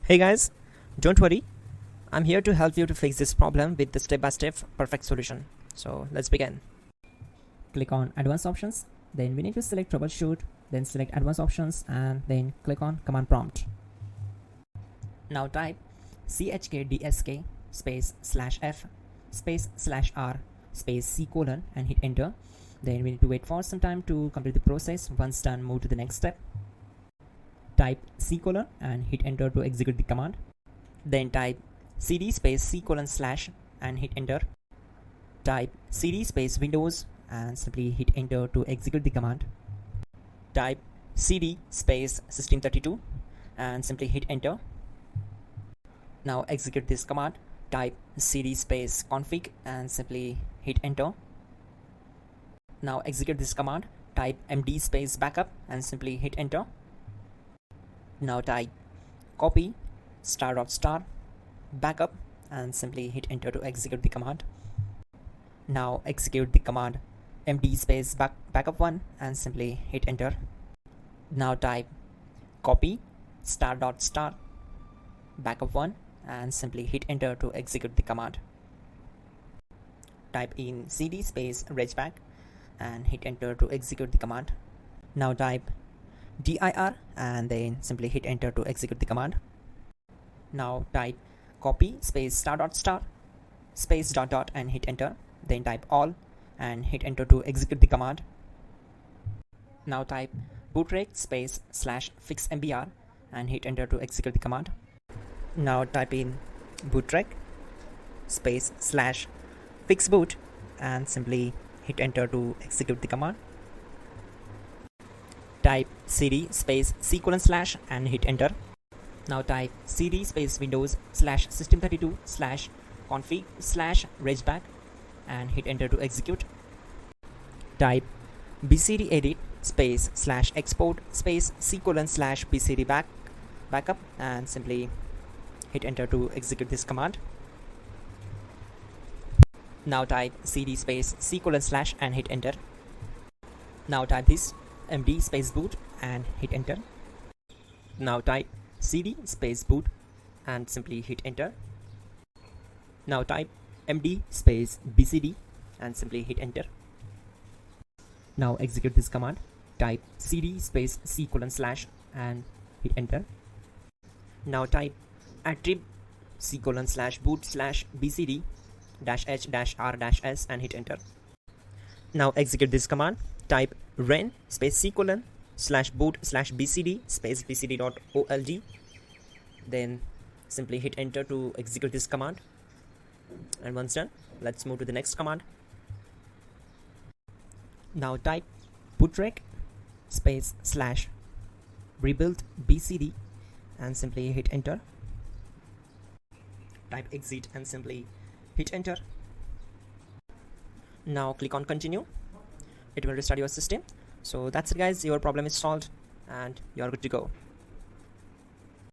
Hey guys, don't worry, I'm here to help you to fix this problem with the step-by-step perfect solution. So let's begin. Click on Advanced Options, then we need to select Troubleshoot, then select Advanced Options and then click on Command Prompt. Now type chkdsk space /f space /r space c colon and hit enter. Then we need to wait for some time to complete the process. Once done, move to the next step. Type c colon and hit enter to execute the command. Then type cd space c colon / and hit enter. Type cd space windows and simply hit enter to execute the command. Type cd space system32 and simply hit enter. Now execute this command. Type cd space config and simply hit enter. Now execute this command. Type md space backup and simply hit enter. Now type copy **backup and simply hit enter to execute the command. Now execute the command md space backup1 and simply hit enter. Now type copy **backup1 and simply hit enter to execute the command. Type in cd space regback and hit enter to execute the command. Now type dir and then simply hit enter to execute the command. Now type copy space space .. and hit enter. Then type all and hit enter to execute the command. Now type bootrec space /fixmbr and hit enter to execute the command. Now type in bootrec space /fixboot and simply hit enter to execute the command. Type cd space c colon / and hit enter. Now type cd space windows /system32 /config /regback and hit enter to execute. Type bcd edit space /export space c colon /bcd backup and simply hit enter to execute this command. Now type cd space c colon / and hit enter. Now type this md space boot and hit enter. Now type cd space boot and simply hit enter. Now type md space bcd and simply hit enter. Now execute this command. Type cd space c colon / and hit enter. Now type attrib c colon /boot /bcd -h -r -s and hit enter. Now execute this command. Type ren space c colon /boot /bcd space bcd.old. Then simply hit enter to execute this command. And once done, let's move to the next command. Now type bootrec space /rebuild bcd and simply hit enter. Type exit and simply hit enter. Now click on continue. It will restart your system. So that's it guys, your problem is solved and you're good to go.